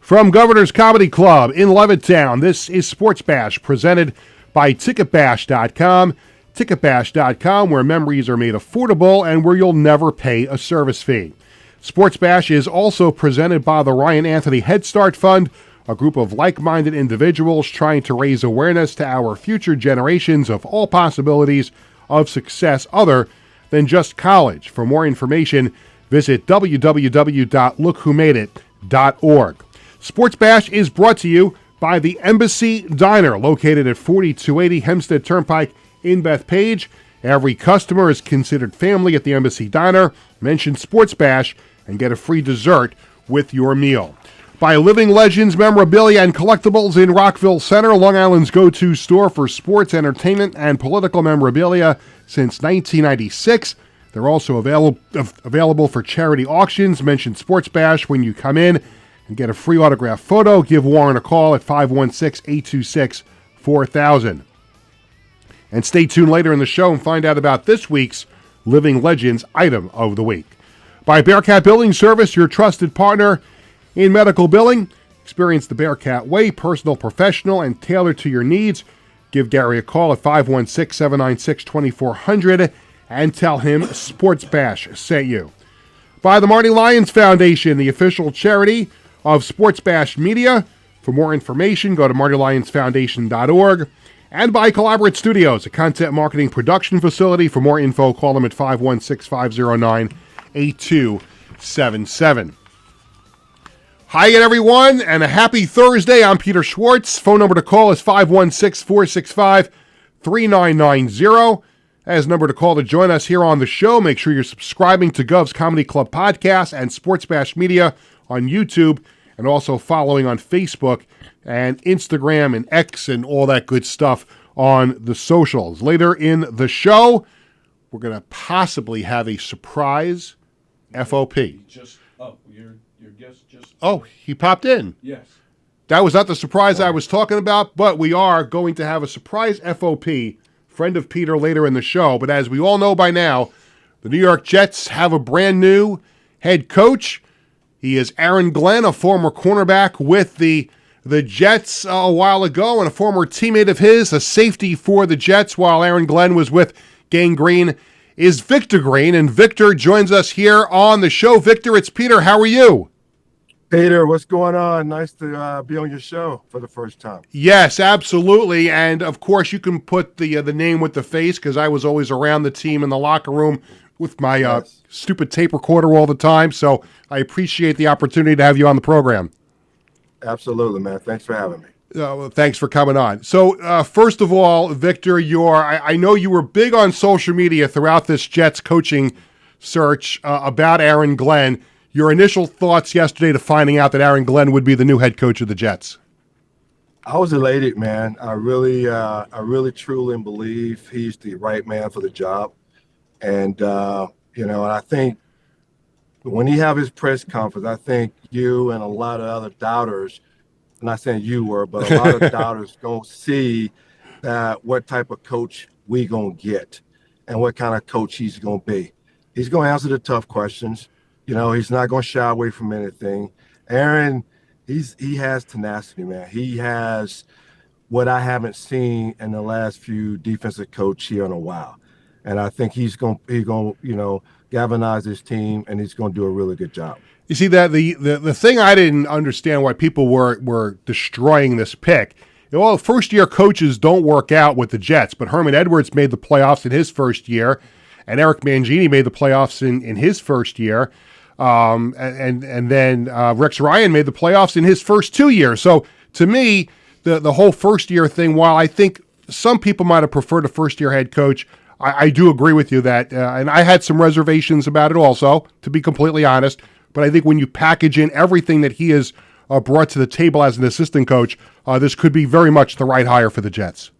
From Governor's Comedy Club in Levittown, this is Sports Bash, presented by TicketBash.com. TicketBash.com, where memories are made affordable and where you'll never pay a service fee. Sports Bash is also presented by the Ryan Anthony Head Start Fund, a group of like-minded individuals trying to raise awareness to our future generations of all possibilities of success other than just college. For more information, visit www.lookwhomadeit.org. Sports Bash is brought to you by the Embassy Diner, located at 4280 Hempstead Turnpike in Bethpage. Every customer is considered family at the Embassy Diner. Mention Sports Bash and get a free dessert with your meal. By Living Legends Memorabilia and Collectibles in Rockville Center, Long Island's go-to store for sports, entertainment, and political memorabilia since 1996. They're also available for charity auctions. Mention Sports Bash when you come in and get a free autographed photo. Give Warren a call at 516-826-4000. And stay tuned later in the show and find out about this week's Living Legends item of the week. By Bearcat Billing Service, your trusted partner in medical billing. Experience the Bearcat way, personal, professional, and tailored to your needs. Give Gary a call at 516-796-2400 and tell him Sports Bash sent you. By the Marty Lyons Foundation, the official charity of Sports Bash Media. For more information, go to martylyonsfoundation.org. And by Collaborate Studios, a content marketing production facility. For more info, call them at 516-509-8277. Hi again, everyone, and a happy Thursday. I'm Peter Schwartz. Phone number to call is 516-465-3990. As number to call to join us here on the show. Make sure you're subscribing to Govs Comedy Club Podcast and Sports Bash Media on YouTube, and also following on Facebook and Instagram and X and all that good stuff on the socials. Later in the show, we're going to possibly have a surprise FOP. Your guest just... Oh, he popped in. Yes. That was not the surprise I was talking about, but we are going to have a surprise FOP, friend of Peter, later in the show. But as we all know by now, the New York Jets have a brand new head coach. He is Aaron Glenn, a former cornerback with the Jets a while ago, and a former teammate of his, a safety for the Jets while Aaron Glenn was with Gang Green, is Victor Green. And Victor joins us here on the show. Victor, it's Peter. How are you? Peter, what's going on? Nice to be on your show for the first time. Yes, absolutely. And, of course, you can put the name with the face, because I was always around the team in the locker room with my stupid tape recorder all the time. So I appreciate the opportunity to have you on the program. Absolutely, man. Thanks for having me. Thanks for coming on. So, first of all, Victor, I know you were big on social media throughout this Jets coaching search about Aaron Glenn. Your initial thoughts yesterday to finding out that Aaron Glenn would be the new head coach of the Jets? I was elated, man. I really truly believe he's the right man for the job. And, and I think when he have his press conference, I think you and a lot of other doubters, I'm not saying you were, but a lot of doubters going to see that what type of coach we going to get and what kind of coach he's going to be. He's going to answer the tough questions. He's not going to shy away from anything. Aaron, he has tenacity, man. He has what I haven't seen in the last few defensive coach here in a while. And I think he's going to galvanize his team, and he's going to do a really good job. You see, that the thing I didn't understand why people were destroying this pick. First-year coaches don't work out with the Jets, but Herman Edwards made the playoffs in his first year, and Eric Mangini made the playoffs in his first year, and then Rex Ryan made the playoffs in his first 2 years. So to me, the whole first-year thing, while I think some people might have preferred a first-year head coach, I do agree with you that, and I had some reservations about it also, to be completely honest, but I think when you package in everything that he has brought to the table as an assistant coach, this could be very much the right hire for the Jets.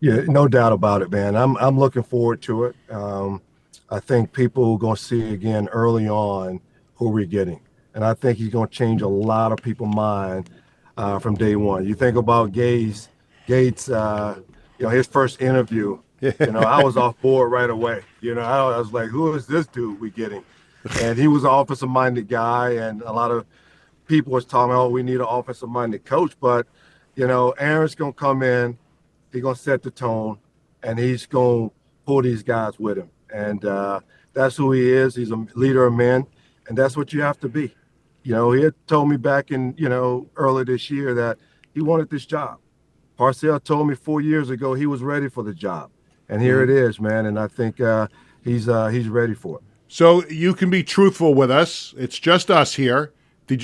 Yeah, no doubt about it, man. I'm looking forward to it. I think people are going to see again early on who we're getting. And I think he's going to change a lot of people's mind from day one. You think about Gates, his first interview, I was off board right away. I was like, who is this dude we getting? And he was an offensive-minded guy, and a lot of people was talking, oh, we need an offensive minded coach, but Aaron's gonna come in, he's gonna set the tone, and he's gonna pull these guys with him, and that's who he is. He's a leader of men, and that's what you have to be. He had told me back in early this year that he wanted this job. Parcells told me 4 years ago he was ready for the job, and here it is, man. And I think he's ready for it. So you can be truthful with us. It's just us here.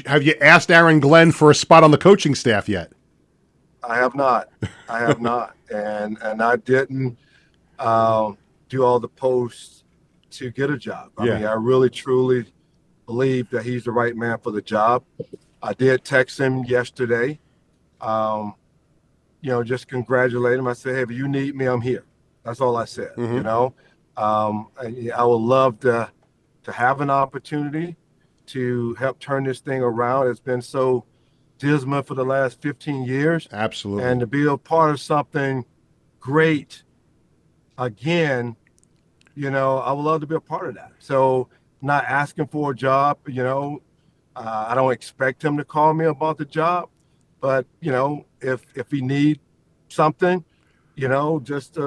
Have you asked Aaron Glenn for a spot on the coaching staff yet? I have not. And I didn't do all the posts to get a job. I mean, I really truly believe that he's the right man for the job. I did text him yesterday, just congratulate him. I said, hey, if you need me, I'm here. That's all I said. I would love to have an opportunity to help turn this thing around. It's been so dismal for the last 15 years. Absolutely. And to be a part of something great again, I would love to be a part of that. So not asking for a job, I don't expect him to call me about the job, but if he need something, just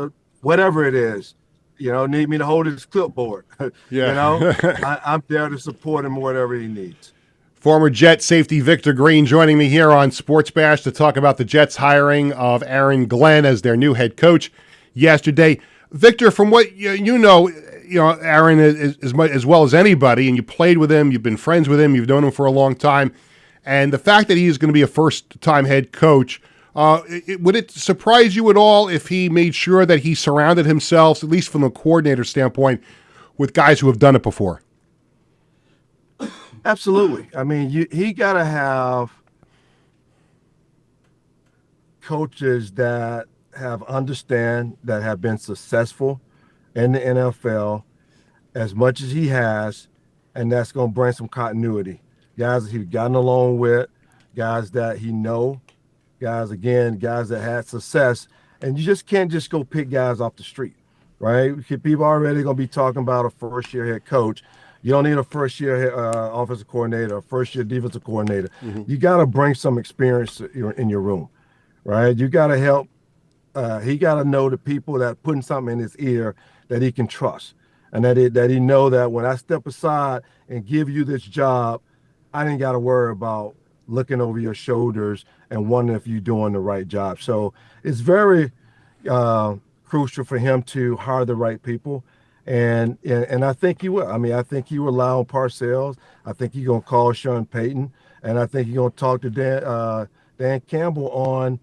whatever it is, need me to hold his clipboard. I'm there to support him whatever he needs. Former Jet safety Victor Green joining me here on Sports Bash to talk about the Jets' hiring of Aaron Glenn as their new head coach yesterday. Victor, from what you know Aaron is as well as anybody, and you played with him, you've been friends with him, you've known him for a long time, and the fact that he is going to be a first-time head coach, would it surprise you at all if he made sure that he surrounded himself, at least from a coordinator standpoint, with guys who have done it before? Absolutely. I mean, he got to have coaches that have been successful in the NFL as much as he has, and that's going to bring some continuity. Guys that he's gotten along with, guys that he know, guys that had success, and you just can't just go pick guys off the street, right? People already going to be talking about a first-year head coach. You don't need a first-year offensive coordinator, a first-year defensive coordinator. You got to bring some experience in your room, right? You got to help. He got to know the people that putting something in his ear that he can trust, and that he know that when I step aside and give you this job, I didn't got to worry about looking over your shoulders and wondering if you're doing the right job. So it's very crucial for him to hire the right people. And I think he will. I mean, I think he will rely on Parcells. I think he's going to call Sean Payton. And I think he's going to talk to Dan Campbell on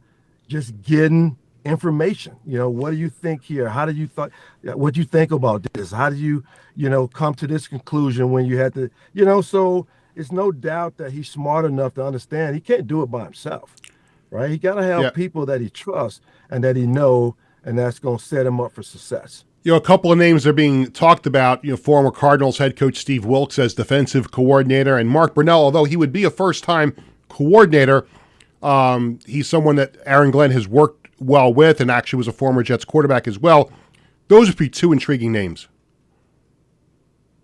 just getting information. What do you think here? What do you think about this? How do you, come to this conclusion when you had to, so it's no doubt that he's smart enough to understand he can't do it by himself, right? He got to have people that he trusts and that he know, and that's going to set him up for success. A couple of names are being talked about, former Cardinals head coach Steve Wilks as defensive coordinator, and Mark Brunell, although he would be a first-time coordinator, he's someone that Aaron Glenn has worked well with and actually was a former Jets quarterback as well. Those would be two intriguing names.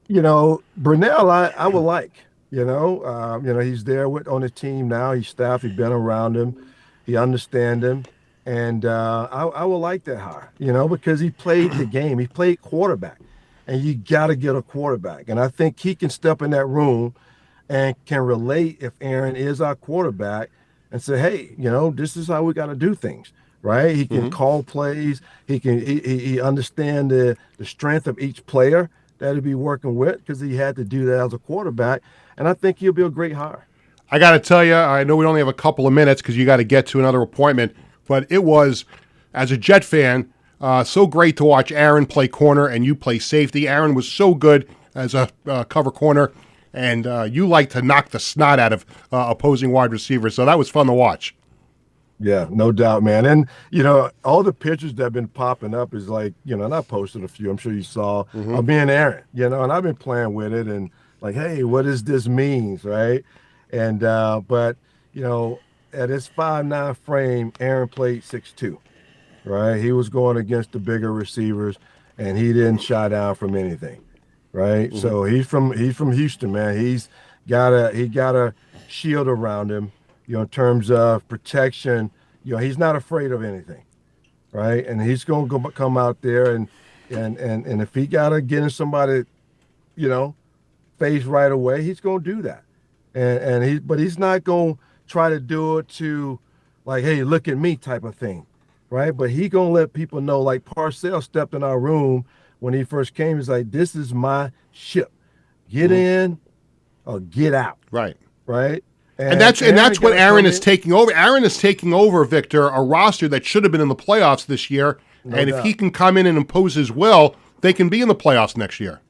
Brunell, I would like, he's there on the team now. He's staff. He's been around him. He understands him. And I would like that hire, because he played the game. He played quarterback, and you got to get a quarterback. And I think he can step in that room and can relate if Aaron is our quarterback and say, hey, this is how we got to do things, right? He can call plays. He understand the strength of each player that he'll be working with, because he had to do that as a quarterback. And I think he'll be a great hire. I got to tell you, I know we only have a couple of minutes because you got to get to another appointment. But it was, as a Jet fan, so great to watch Aaron play corner and you play safety. Aaron was so good as a cover corner, and you like to knock the snot out of opposing wide receivers. So that was fun to watch. Yeah, no doubt, man. And, all the pictures that have been popping up is like, and I posted a few, I'm sure you saw, of me and Aaron, and I've been playing with it and like, hey, what does this mean, right? And, but, at his 5'9" frame, Aaron played 6'2", right? He was going against the bigger receivers, and he didn't shy down from anything, right? So he's from Houston, man. He's he got a shield around him, in terms of protection. He's not afraid of anything, right? And he's going to come out there and if he got to get in somebody, face right away, he's going to do that. But he's not going to try to do it to like, hey, look at me type of thing, right? But he going to let people know, like Parcells stepped in our room when he first came. He's like, this is my ship. Get in or get out. Right. Right. And that's what Aaron is taking over. Aaron is taking over, Victor, a roster that should have been in the playoffs this year. No and doubt. if he can come in and impose his will, they can be in the playoffs next year.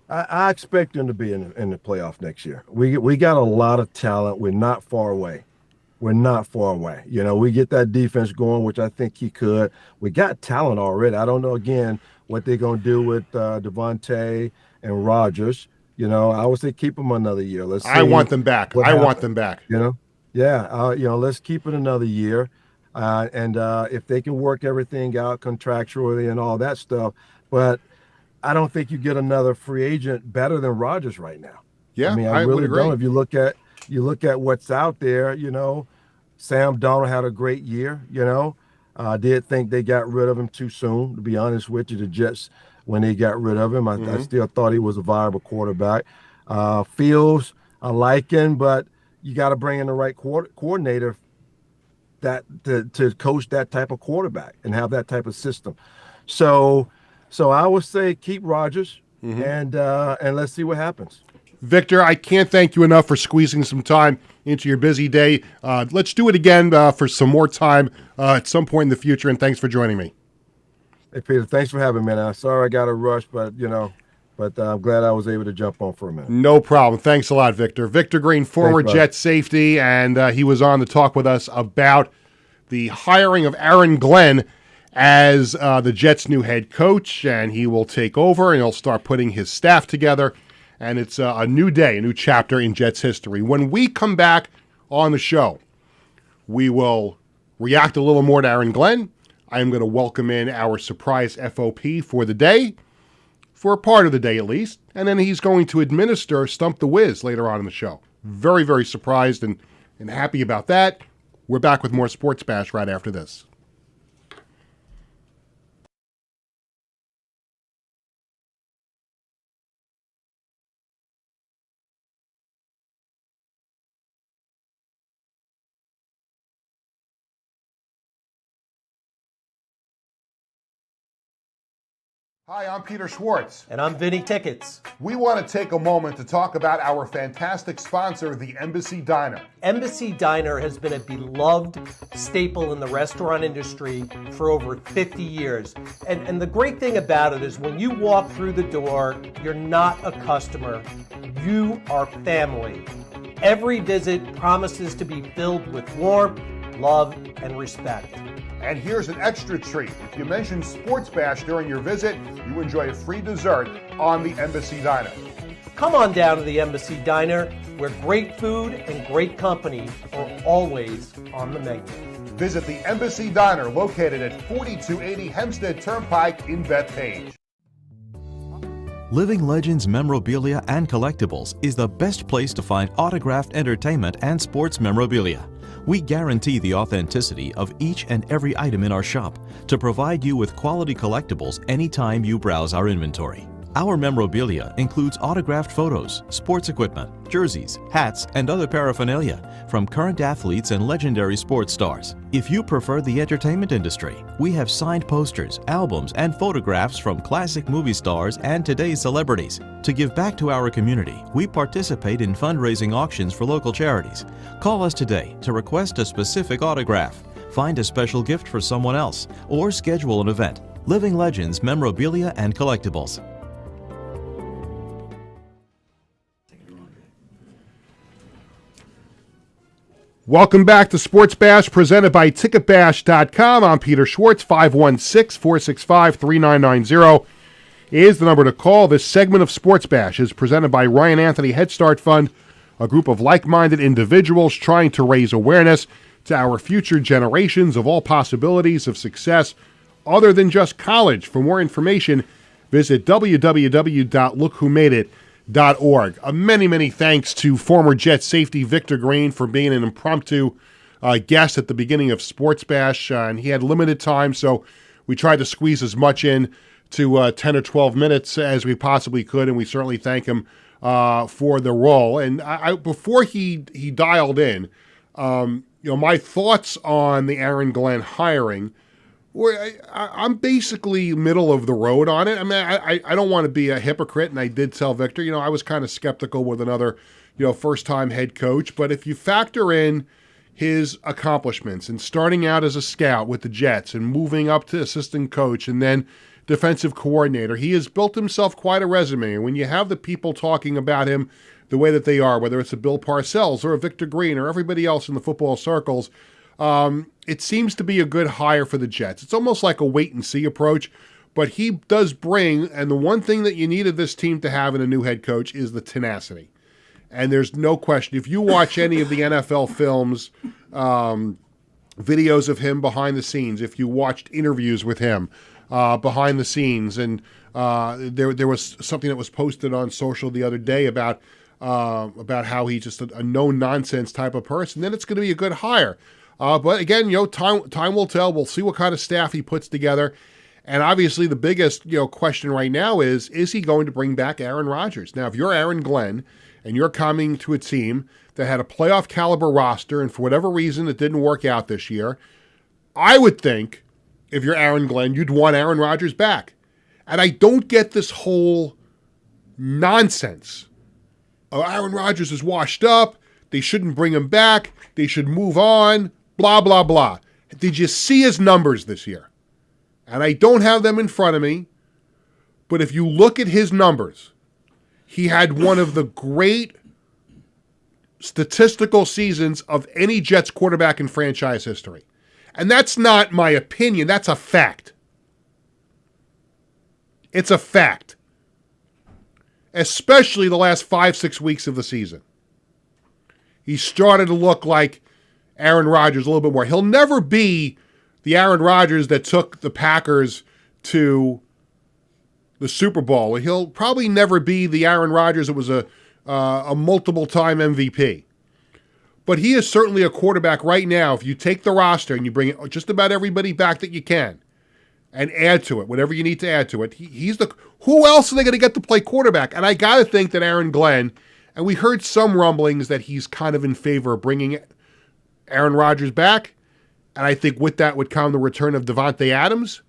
I expect them to be in the playoff next year. We got a lot of talent. We're not far away. We get that defense going, which I think he could. We got talent already. I don't know, again, what they're going to do with Devontae and Rodgers. I would say keep them another year. Let's see. I want them back. Want them back. Let's keep it another year. And if they can work everything out contractually and all that stuff. But I don't think you get another free agent better than Rodgers right now. Yeah, I would really agree. don't. If you look at what's out there, Sam Darnold had a great year, I did think they got rid of him too soon, to be honest with you, the Jets, when they got rid of him. I still thought he was a viable quarterback. Fields, I like him, but you got to bring in the right coordinator to coach that type of quarterback and have that type of system. So I would say keep Rodgers and let's see what happens. Victor, I can't thank you enough for squeezing some time into your busy day. Let's do it again for some more time at some point in the future, and thanks for joining me. Hey, Peter, thanks for having me, man. I'm sorry I got to rush, but I'm glad I was able to jump on for a minute. No problem. Thanks a lot, Victor. Victor Green, former Thanks, Jets safety, and he was on to talk with us about the hiring of Aaron Glenn as the Jets' new head coach, and he will take over, and he'll start putting his staff together, and it's a new day, a new chapter in Jets history. When we come back on the show, we will react a little more to Aaron Glenn. I am going to welcome in our surprise FOP for the day, for a part of the day at least, and then he's going to administer Stump the Wiz later on in the show. Very, very surprised and happy about that. We're back with more Sports Bash right after this. Hi, I'm Peter Schwartz. And I'm Vinny Tickets. We want to take a moment to talk about our fantastic sponsor, the Embassy Diner. Embassy Diner has been a beloved staple in the restaurant industry for over 50 years. And the great thing about it is when you walk through the door, you're not a customer, you are family. Every visit promises to be filled with warmth, love, and respect. And here's an extra treat. If you mention Sports Bash during your visit, you enjoy a free dessert on the Embassy Diner. Come on down to the Embassy Diner, where great food and great company are always on the menu. Visit the Embassy Diner, located at 4280 Hempstead Turnpike in Bethpage. Living Legends Memorabilia and Collectibles is the best place to find autographed entertainment and sports memorabilia. We guarantee the authenticity of each and every item in our shop to provide you with quality collectibles anytime you browse our inventory. Our memorabilia includes autographed photos, sports equipment, jerseys, hats, and other paraphernalia from current athletes and legendary sports stars. If you prefer the entertainment industry, we have signed posters, albums, and photographs from classic movie stars and today's celebrities. To give back to our community, we participate in fundraising auctions for local charities. Call us today to request a specific autograph, find a special gift for someone else, or schedule an event. Living Legends Memorabilia and Collectibles. Welcome back to Sports Bash, presented by TicketBash.com. I'm Peter Schwartz. 516-465-3990 is the number to call. This segment of Sports Bash is presented by Ryan Anthony Head Start Fund, a group of like-minded individuals trying to raise awareness to our future generations of all possibilities of success other than just college. For more information, visit www.lookwhomadeit.com. Many, many thanks to former Jet safety Victor Green for being an impromptu guest at the beginning of Sports Bash. And he had limited time, so we tried to squeeze as much in to 10 or 12 minutes as we possibly could, and we certainly thank him for the role. And before he dialed in, my thoughts on the Aaron Glenn hiring, I'm basically middle of the road on it. I mean, I don't want to be a hypocrite, and I did tell Victor, I was kind of skeptical with another, first-time head coach. But if you factor in his accomplishments and starting out as a scout with the Jets and moving up to assistant coach and then defensive coordinator, he has built himself quite a resume. And when you have the people talking about him the way that they are, whether it's a Bill Parcells or a Victor Green or everybody else in the football circles, it seems to be a good hire for the Jets. It's almost like a wait-and-see approach, but he does bring, and the one thing that you needed this team to have in a new head coach is the tenacity. And there's no question. If you watch any of the NFL films, videos of him behind the scenes, if you watched interviews with him behind the scenes, and there was something that was posted on social the other day about how he's just a no-nonsense type of person, then it's going to be a good hire. But again, time will tell. We'll see what kind of staff he puts together. And obviously the biggest, question right now is he going to bring back Aaron Rodgers? Now, if you're Aaron Glenn and you're coming to a team that had a playoff caliber roster and for whatever reason it didn't work out this year, I would think if you're Aaron Glenn, you'd want Aaron Rodgers back. And I don't get this whole nonsense. Oh, Aaron Rodgers is washed up. They shouldn't bring him back. They should move on. Blah, blah, blah. Did you see his numbers this year? And I don't have them in front of me, but if you look at his numbers, he had one of the great statistical seasons of any Jets quarterback in franchise history. And that's not my opinion. That's a fact. It's a fact. Especially the last 5-6 weeks of the season. He started to look like Aaron Rodgers a little bit more. He'll never be the Aaron Rodgers that took the Packers to the Super Bowl. He'll probably never be the Aaron Rodgers that was a multiple-time MVP. But he is certainly a quarterback right now. If you take the roster and you bring just about everybody back that you can and add to it, whatever you need to add to it, he's the... Who else are they going to get to play quarterback? And I got to think that Aaron Glenn, and we heard some rumblings that he's kind of in favor of bringing Aaron Rodgers back. And I think with that would come the return of Devontae Adams.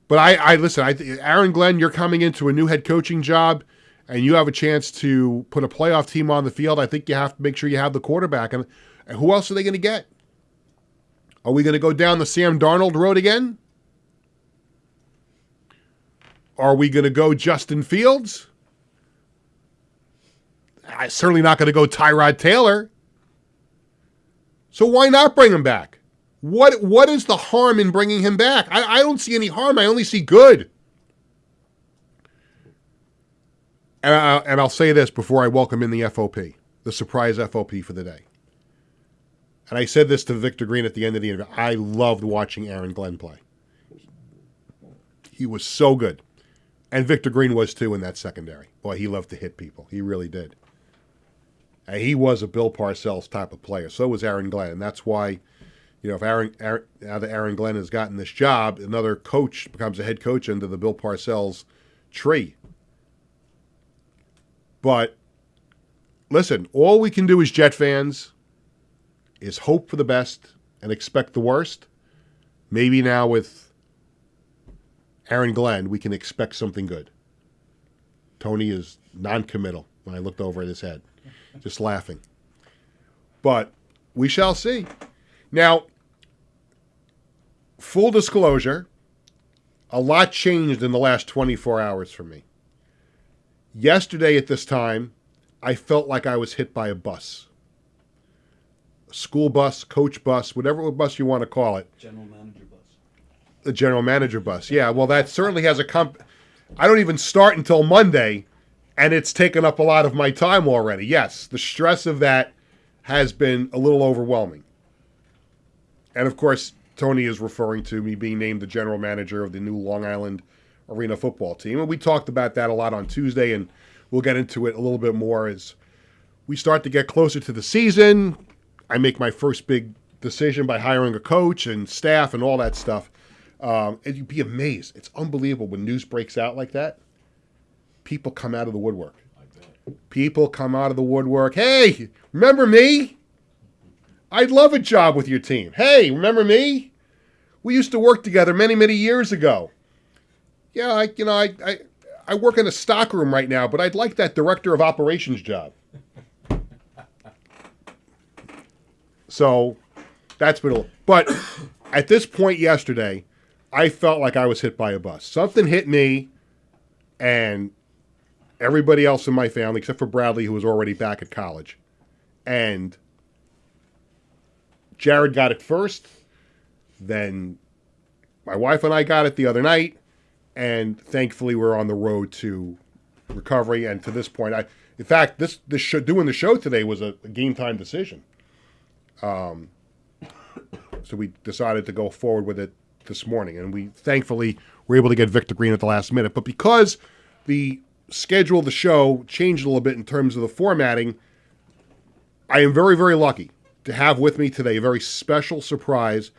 But I listen, Aaron Glenn, you're coming into a new head coaching job and you have a chance to put a playoff team on the field. I think you have to make sure you have the quarterback. And who else are they going to get? Are we going to go down the Sam Darnold road again? Are we going to go Justin Fields? I'm certainly not going to go Tyrod Taylor. So why not bring him back? What is the harm in bringing him back? I don't see any harm. I only see good. And I'll say this before I welcome in the FOP, the surprise FOP for the day. And I said this to Victor Green at the end of the interview. I loved watching Aaron Glenn play. He was so good. And Victor Green was too in that secondary. Boy, he loved to hit people. He really did. And he was a Bill Parcells type of player. So was Aaron Glenn. And that's why, if now that Aaron Glenn has gotten this job, another coach becomes a head coach under the Bill Parcells tree. But listen, all we can do as Jet fans is hope for the best and expect the worst. Maybe now with Aaron Glenn, we can expect something good. Tony is non-committal when I looked over at his head, just laughing. But we shall see. Now, full disclosure, a lot changed in the last 24 hours for me. Yesterday at this time, I felt like I was hit by a bus. A school bus, coach bus, whatever bus you want to call it. General manager bus. The general manager bus. Yeah, well, that certainly has I don't even start until Monday, and it's taken up a lot of my time already. Yes, the stress of that has been a little overwhelming. And, of course, Tony is referring to me being named the general manager of the new Long Island arena football team. And we talked about that a lot on Tuesday, and we'll get into it a little bit more as we start to get closer to the season. I make my first big decision by hiring a coach and staff and all that stuff. And you'd be amazed. It's unbelievable when news breaks out like that. People come out of the woodwork. People come out of the woodwork. Hey, remember me? I'd love a job with your team. Hey, remember me? We used to work together many, many years ago. Yeah, I work in a stockroom right now, but I'd like that director of operations job. So that's been but at this point yesterday, I felt like I was hit by a bus. Something hit me and everybody else in my family, except for Bradley, who was already back at college. And Jared got it first. Then my wife and I got it the other night. And thankfully, we're on the road to recovery. And to this point, in fact, doing the show today was a game time decision. So we decided to go forward with it this morning. And we thankfully were able to get Victor Green at the last minute. But because the schedule of the show changed a little bit in terms of the formatting, I am very, very lucky to have with me today a very special surprise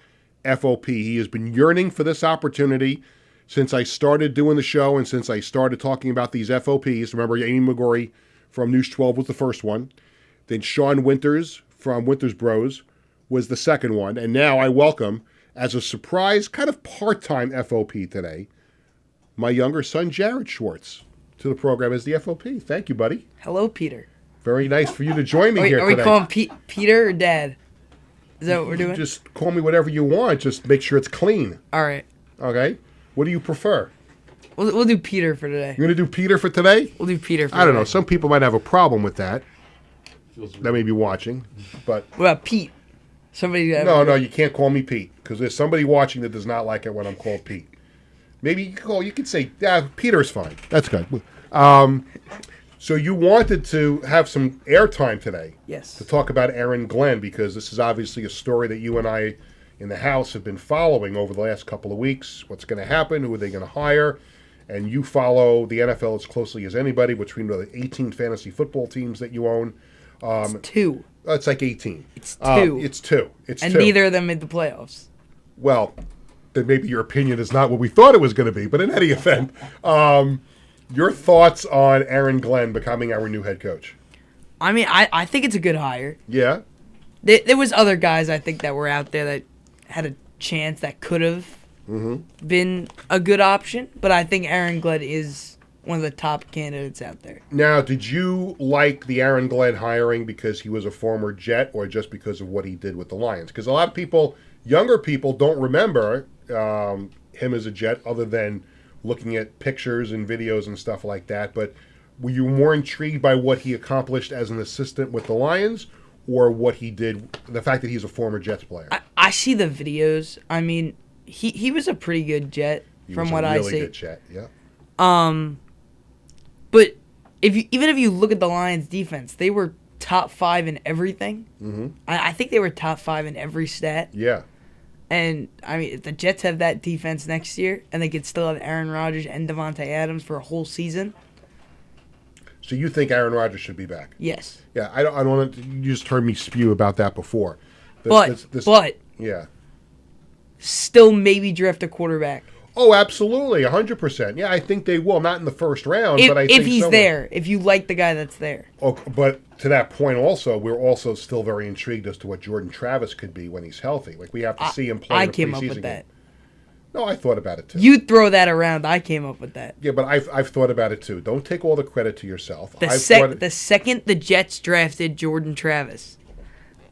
FOP. He has been yearning for this opportunity since I started doing the show and since I started talking about these FOPs. Remember, Amy McGorry from News 12 was the first one. Then Sean Winters from Winters Bros was the second one. And now I welcome, as a surprise, kind of part-time FOP today, my younger son, Jared Schwartz, to the program as the FOP. Thank you, buddy. Hello, Peter. Very nice for you to join me here Are we today. calling Peter or Dad? Is that what we're doing? Just call me whatever you want. Just make sure it's clean. All right. Okay? What do you prefer? We'll do Peter for today. You're going to do Peter for today? We'll do Peter for I don't today. know. Some people might have a problem with that. That may be watching. But What about Pete? Somebody. no, you can't call me Pete because there's somebody watching that does not like it when I'm called Pete. Maybe you could say, yeah, Peter's fine. That's good. So you wanted to have some airtime today. Yes. To talk about Aaron Glenn, because this is obviously a story that you and I in the house have been following over the last couple of weeks. What's going to happen? Who are they going to hire? And you follow the NFL as closely as anybody between the 18 fantasy football teams that you own. It's two. It's like 18. It's two. It's two. And neither of them made the playoffs. Well, then maybe your opinion is not what we thought it was going to be. But in any event, your thoughts on Aaron Glenn becoming our new head coach? I mean, I think it's a good hire. Yeah? There was other guys I think that were out there that had a chance that could have been a good option, but I think Aaron Glenn is one of the top candidates out there. Now, did you like the Aaron Glenn hiring because he was a former Jet or just because of what he did with the Lions? Because a lot of people, younger people, don't remember him as a Jet other than looking at pictures and videos and stuff like that. But were you more intrigued by what he accomplished as an assistant with the Lions or what he did, the fact that he's a former Jets player? I see the videos. I mean, he was a pretty good Jet from what I see. Really good Jet, yeah. But even if you look at the Lions' defense, they were top 5 in everything. Mm-hmm. I think they were top 5 in every stat. Yeah. And, I mean, if the Jets have that defense next year, and they could still have Aaron Rodgers and Devontae Adams for a whole season. So you think Aaron Rodgers should be back? Yes. Yeah, I don't want to, you just heard me spew about that before. But yeah. Still maybe draft a quarterback. Oh, absolutely, 100%. Yeah, I think they will. Not in the first round, but I think if he's somewhere. there, if you like the guy that's there. Oh, but to that point also, we're also still very intrigued as to what Jordan Travis could be when he's healthy. Like, we have to see him play in a came up preseason with that. game. No, I thought about it too. You throw that around. I came up with that. Yeah, but I've thought about it too. Don't take all the credit to yourself. The second the Jets drafted Jordan Travis,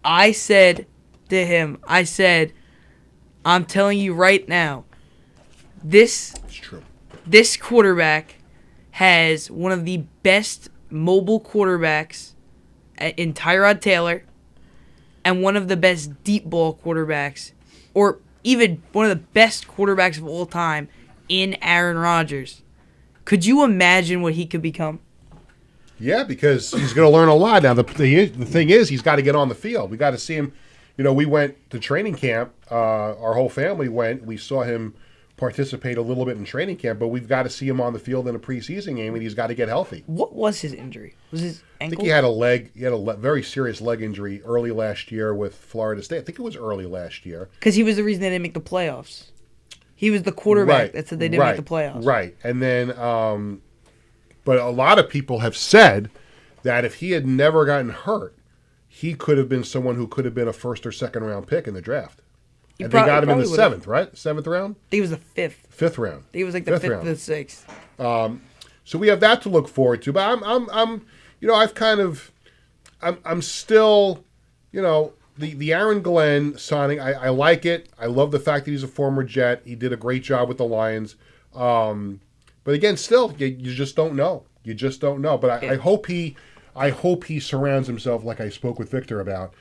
I said to him, I'm telling you right now, it's true. This quarterback has one of the best mobile quarterbacks in Tyrod Taylor and one of the best deep ball quarterbacks, or even one of the best quarterbacks of all time in Aaron Rodgers. Could you imagine what he could become? Yeah, because he's going to learn a lot. Now, the thing is, he's got to get on the field. We got to see him. You know, we went to training camp. Our whole family went. We saw him participate a little bit in training camp, but we've got to see him on the field in a preseason game, and he's got to get healthy. What was his injury? Was his I ankle? think he had a very serious leg injury early last year with Florida State. I think it was early last year. Because he was the reason they didn't make the playoffs. He was the quarterback that said they didn't make the playoffs. Right. And then, but a lot of people have said that if he had never gotten hurt, he could have been someone who could have been a first or second round pick in the draft. And they got him in the seventh, right? Seventh round? I think it was the fifth. Fifth round. I think it was like the fifth round. or the sixth. So we have that to look forward to. But I'm still, the Aaron Glenn signing. I like it. I love the fact that he's a former Jet. He did a great job with the Lions. But again, still, you just don't know. You just don't know. But I hope he surrounds himself, like I spoke with Victor about.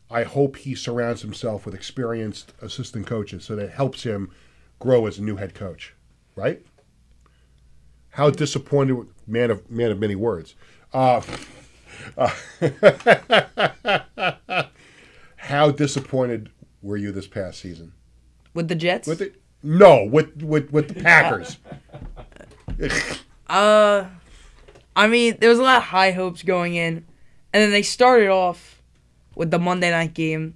I hope he surrounds himself with experienced assistant coaches so that it helps him grow as a new head coach, right? How disappointed, man of many words. How disappointed were you this past season? With the Jets? With the Packers. I mean, there was a lot of high hopes going in, and then they started off with the Monday night game.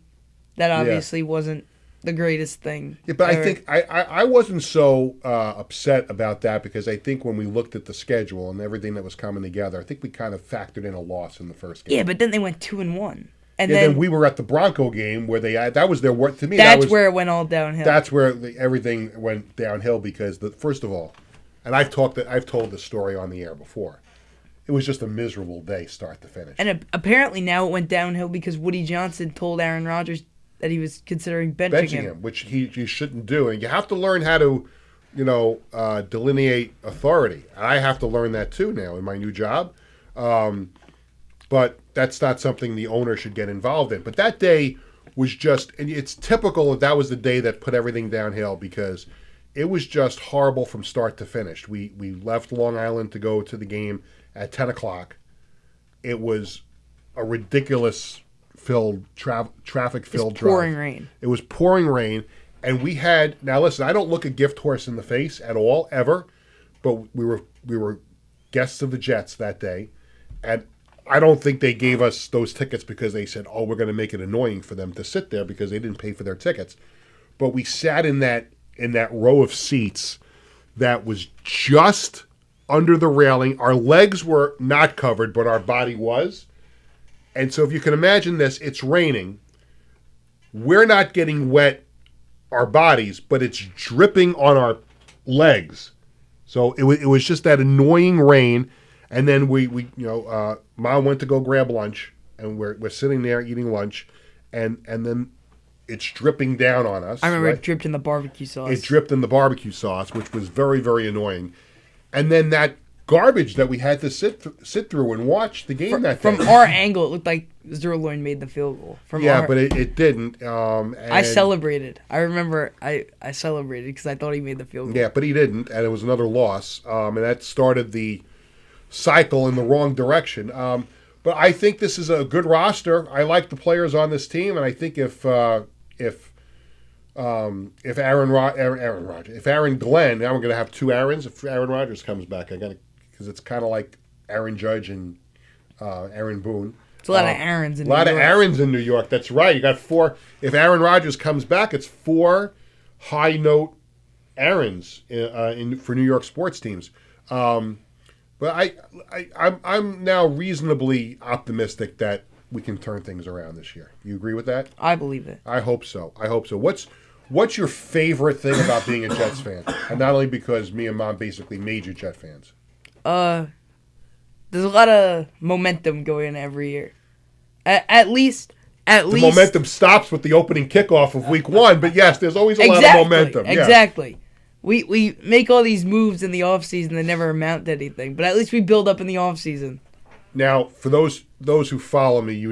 That obviously wasn't the greatest thing. Yeah, but ever. I think I wasn't so upset about that because I think when we looked at the schedule and everything that was coming together, I think we kind of factored in a loss in the first game. Yeah, but then they went 2-1, and then we were at the Bronco game where that was their work. To me, that's where it went all downhill. That's where everything went downhill because first of all, and I've told this story on the air before. It was just a miserable day, start to finish. And apparently now it went downhill because Woody Johnson told Aaron Rodgers that he was considering benching him, which he shouldn't do. And you have to learn how to, delineate authority. And I have to learn that too now in my new job. But that's not something the owner should get involved in. But that day was just, and it's typical that was the day that put everything downhill because it was just horrible from start to finish. We left Long Island to go to the game at 10 o'clock. It was a ridiculous traffic-filled drive. Pouring rain. It was pouring rain. And we had, now listen, I don't look a gift horse in the face at all, ever. But we were guests of the Jets that day. And I don't think they gave us those tickets because they said, we're going to make it annoying for them to sit there because they didn't pay for their tickets. But we sat in that row of seats that was just under the railing. Our legs were not covered, but our body was. And so if you can imagine this, it's raining. We're not getting wet, our bodies, but it's dripping on our legs. So it was just that annoying rain. And then we Mom went to go grab lunch, and we're sitting there eating lunch, and then it's dripping down on us. I remember right? it dripped in the barbecue sauce. It dripped in the barbecue sauce, which was very, very annoying. And then that garbage that we had to sit through and watch the game that day. From our angle, it looked like Zerloin made the field goal. But it didn't. I celebrated. I remember I celebrated because I thought he made the field goal. Yeah, but he didn't, and it was another loss. And that started the cycle in the wrong direction. But I think this is a good roster. I like the players on this team, and I think if Aaron Glenn, now we're going to have two Aarons. If Aaron Rodgers comes back, because it's kind of like Aaron Judge and Aaron Boone. It's a lot of Aarons in New A York. lot of Aarons in New York. That's right. You got four. If Aaron Rodgers comes back, it's four high note Aarons for New York sports teams. But I'm now reasonably optimistic that we can turn things around this year. You agree with that? I believe it. I hope so. What's your favorite thing about being a Jets fan? And not only because me and Mom basically major Jet fans. There's a lot of momentum going in every year. At least The momentum stops with the opening kickoff of week one, but yes, there's always a lot of momentum. Yeah. Exactly. We make all these moves in the offseason that never amount to anything, but at least we build up in the offseason. Now, for those who follow me,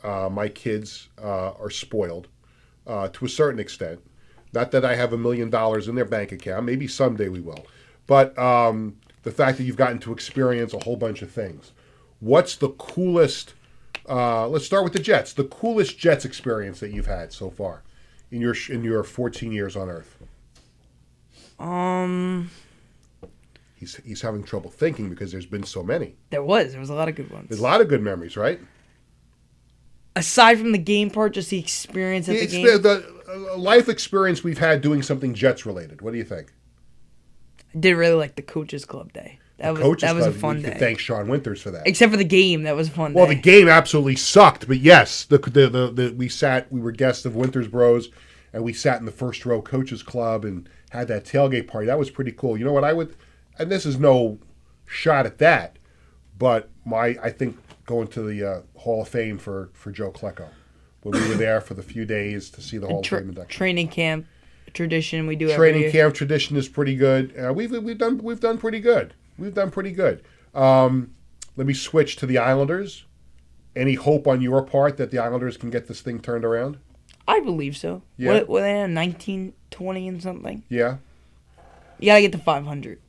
my kids are spoiled to a certain extent. Not that I have $1 million in their bank account. Maybe someday we will. But the fact that you've gotten to experience a whole bunch of things. What's the coolest, let's start with the Jets, the coolest Jets experience that you've had so far in your 14 years on Earth? He's having trouble thinking because there's been so many. There was a lot of good ones. There's a lot of good memories, right? Aside from the game part, just the experience at the game. The life experience we've had doing something Jets related. What do you think? I did really like the Coaches Club day. That was a fun You day. could thank Sean Winters for that. Except for the game, that was a fun Well, day. the game absolutely sucked, but yes, we were guests of Winters Bros, and we sat in the first row Coaches Club and had that tailgate party. That was pretty cool. You know what I would, and this is no shot at that, but I think going to the Hall of Fame for Joe Klecko when we were there for the few days to see the Hall of Fame induction. Training camp tradition we do every Training year. camp tradition is pretty good. We've done pretty good. We've done pretty good. Let me switch to the Islanders. Any hope on your part that the Islanders can get this thing turned around? I believe so. Yeah. What they have, 19, 20 and something? Yeah. You gotta get to 500.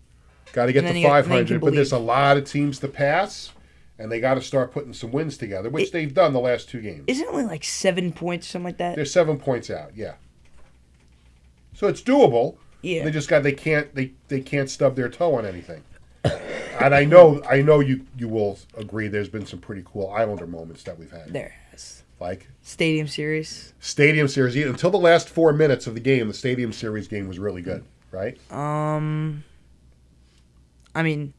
Got to get And then to you- then you 500, can but there's a believe. lot of teams to pass, and they got to start putting some wins together, which they've done the last 2 games. Isn't it only like 7 points, something like that? They're 7 points out, yeah. So it's doable. Yeah. They can't stub their toe on anything. And I know you will agree. There's been some pretty cool Islander moments that we've had. There. Yes. Like Stadium Series. Stadium Series. Until the last 4 minutes of the game, the Stadium Series game was really good, right? I mean,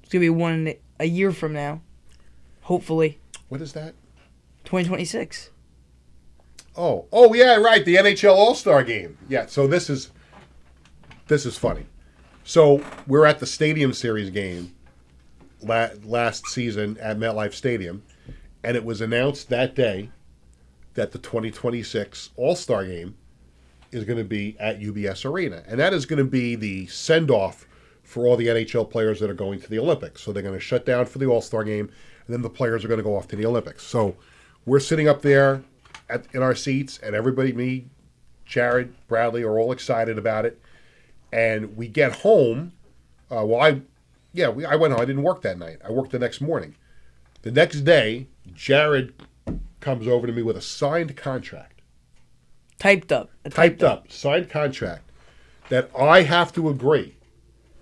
it's gonna be one a year from now. Hopefully. What is that? 2026. Oh yeah, right. The NHL All-Star Game. Yeah. So this is funny. So we're at the Stadium Series game last season at MetLife Stadium, and it was announced that day that the 2026 All-Star Game is going to be at UBS Arena, and that is going to be the send-off for all the NHL players that are going to the Olympics. So they're going to shut down for the All-Star Game, and then the players are going to go off to the Olympics. So we're sitting up there in our seats, and everybody, me, Jared, Bradley, are all excited about it. And we get home. I went home. I didn't work that night. I worked the next morning. The next day, Jared comes over to me with a signed contract. Typed up. Signed contract that I have to agree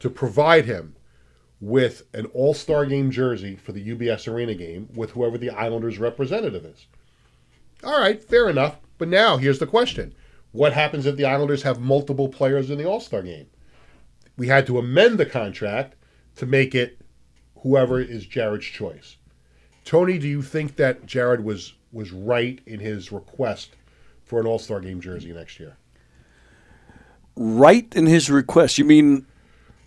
to provide him with an All-Star Game jersey for the UBS Arena game with whoever the Islanders representative is. All right, fair enough. But now here's the question. What happens if the Islanders have multiple players in the All-Star Game? We had to amend the contract to make it whoever is Jared's choice. Tony, do you think that Jared was right in his request for an All-Star Game jersey next year? Right in his request? You mean...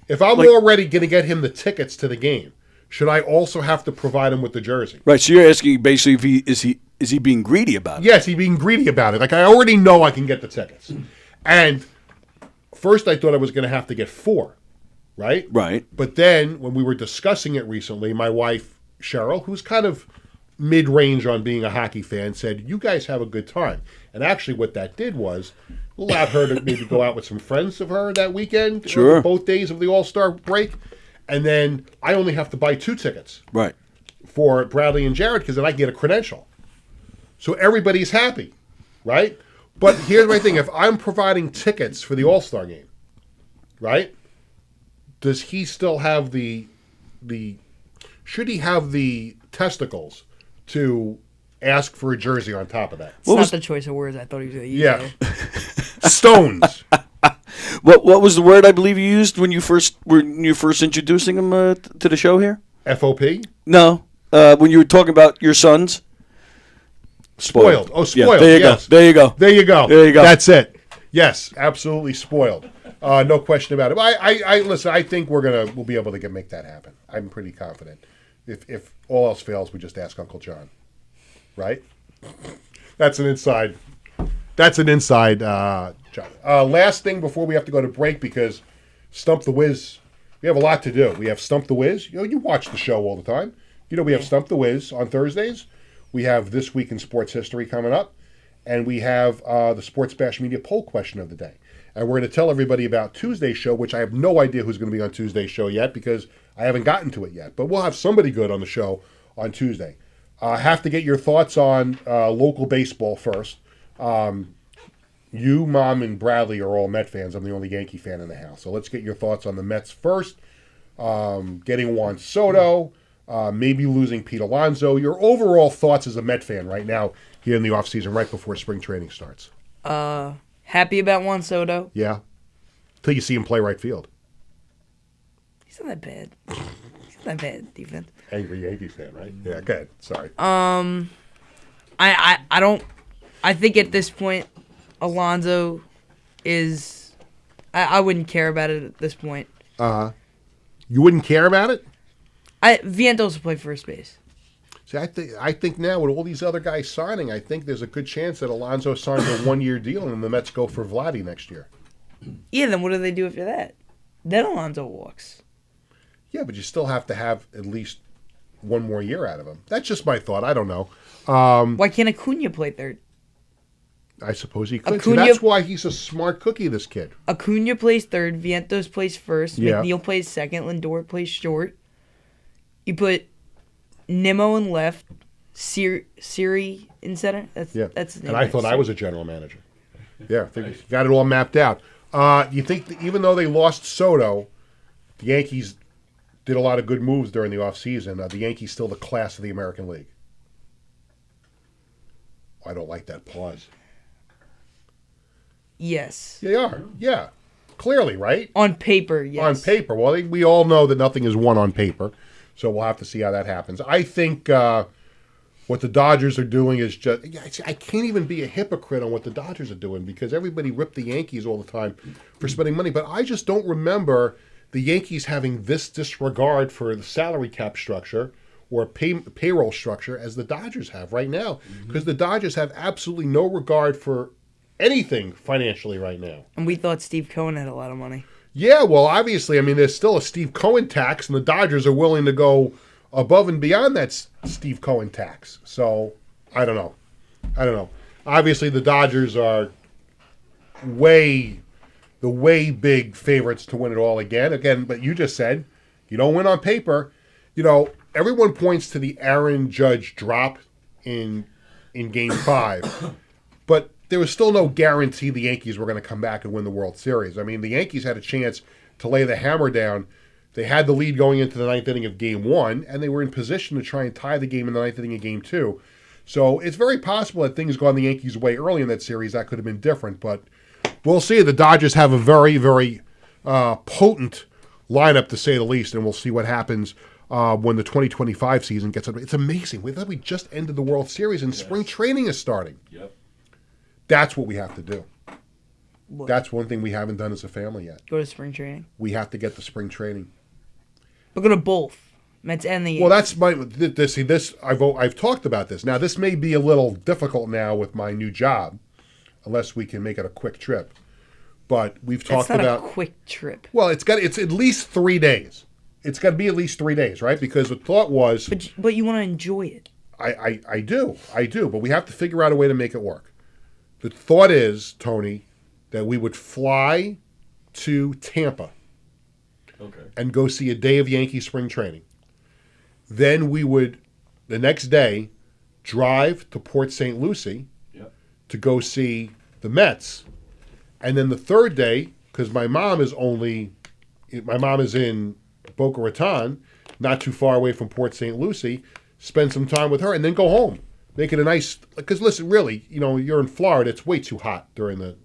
If I'm already going to get him the tickets to the game, should I also have to provide him with the jersey? Right, so you're asking basically if is he being greedy about it? Yes, he's being greedy about it. Like, I already know I can get the tickets. And first I thought I was going to have to get 4, right? Right. But then when we were discussing it recently, my wife, Cheryl, who's kind of mid-range on being a hockey fan, said, you guys have a good time. And actually what that did was allowed her to maybe go out with some friends of her that weekend. Sure. Both days of the All-Star break. And then I only have to buy 2 tickets Right. for Bradley and Jared because then I get a credential. So everybody's happy, right? But here's my thing. If I'm providing tickets for the All-Star Game, right, does he still have should he have the testicles to ask for a jersey on top of that? It's not the choice of words I thought he was going to use. Yeah. there. Stones. What was the word I believe you used when you first introducing him to the show here? FOP? No, when you were talking about your sons. Spoiled. Oh, spoiled. Yeah, Yes. There you go. There you go. There you go. That's it. Yes, absolutely spoiled. No question about it. I listen. I think we'll be able to make that happen. I'm pretty confident. If all else fails, we just ask Uncle John. Right? That's an inside. John. Last thing before we have to go to break because Stump the Wiz. We have a lot to do. We have Stump the Wiz. You watch the show all the time. We have Stump the Wiz on Thursdays. We have This Week in Sports History coming up. And we have the Sports Bash Media poll question of the day. And we're going to tell everybody about Tuesday's show, which I have no idea who's going to be on Tuesday's show yet because I haven't gotten to it yet. But we'll have somebody good on the show on Tuesday. I have to get your thoughts on local baseball first. You, Mom, and Bradley are all Met fans. I'm the only Yankee fan in the house. So let's get your thoughts on the Mets first. Getting Juan Soto, maybe losing Pete Alonso. Your overall thoughts as a Met fan right now here in the offseason, right before spring training starts. Happy about Juan Soto. Yeah. Till you see him play right field. He's not that bad. He's not that bad, defense. Angry Yankees fan, right? Yeah, go ahead. Sorry. I don't. I think at this point, Alonso is. I wouldn't care about it at this point. You wouldn't care about it? Vientos will play first base. See, I think now with all these other guys signing, I think there's a good chance that Alonso signs a 1-year deal and the Mets go for Vladdy next year. Yeah, then what do they do after that? Then Alonso walks. Yeah, but you still have to have at least 1 more year out of him. That's just my thought. I don't know. Why can't Acuna play third? I suppose he could. See, Acuna- that's why he's a smart cookie, this kid. Acuna plays third. Vientos plays first. Yeah. McNeil plays second. Lindor plays short. You put Nimmo in left. Siri in center. That's his name. And I thought I was a general manager. Yeah, I think you got it all mapped out. You think that even though they lost Soto, the Yankees did a lot of good moves during the offseason. The Yankees still the class of the American League. I don't like that pause. Yes. They are. Yeah. Clearly, right? On paper, yes. On paper. Well, we all know that nothing is won on paper, so we'll have to see how that happens. I think what the Dodgers are doing is just... I can't even be a hypocrite on what the Dodgers are doing because everybody ripped the Yankees all the time for spending money, but I just don't remember the Yankees having this disregard for the salary cap structure or payroll structure as the Dodgers have right now, because the Dodgers have absolutely no regard for anything financially right now. And we thought Steve Cohen had a lot of money. Yeah, well, obviously, I mean, there's still a Steve Cohen tax, and the Dodgers are willing to go above and beyond that Steve Cohen tax. So, I don't know. Obviously, the Dodgers are way big favorites to win it all again. But you just said you don't win on paper. You know, everyone points to the Aaron Judge drop in Game 5, but there was still no guarantee the Yankees were going to come back and win the World Series. I mean, the Yankees had a chance to lay the hammer down. They had the lead going into the 9th inning of Game 1, and they were in position to try and tie the game in the 9th inning of Game 2. So it's very possible that things gone the Yankees' way early in that series. That could have been different, but we'll see. The Dodgers have a very, very potent lineup, to say the least, and we'll see what happens when the 2025 season gets up. It's amazing. We thought we just ended the World Series, and spring training is starting. Yep. That's what we have to do. What? That's one thing we haven't done as a family yet. Go to spring training. We have to get to spring training. But go to both. Mets and the Yankees. Well, that's my this. I've talked about this. Now, this may be a little difficult now with my new job, unless we can make it a quick trip. But we've talked That's not about a quick trip. Well, it's at least 3 days. It's got to be at least 3 days, right? Because the thought was, but you want to enjoy it. I do, but we have to figure out a way to make it work. The thought is, Tony, that we would fly to Tampa and go see a day of Yankee spring training. Then we would, the next day, drive to Port St. Lucie to go see the Mets. And then the third day, because my mom is in Boca Raton, not too far away from Port St. Lucie, spend some time with her, and then go home. Make it a nice, because listen, really, you're in Florida, it's way too hot during the,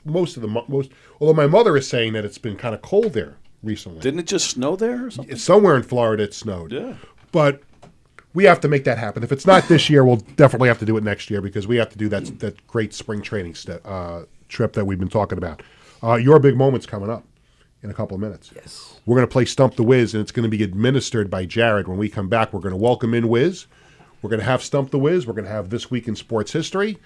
most, although my mother is saying that it's been kind of cold there recently. Didn't it just snow there or something? Somewhere in Florida it snowed. Yeah. But we have to make that happen. If it's not this year, we'll definitely have to do it next year because we have to do that great spring training trip that we've been talking about. Your big moment's coming up in a couple of minutes. Yes. We're going to play Stump the Wiz, and it's going to be administered by Jared. When we come back, we're going to welcome in Wiz. We're going to have Stump the Wiz. We're going to have This Week in Sports History.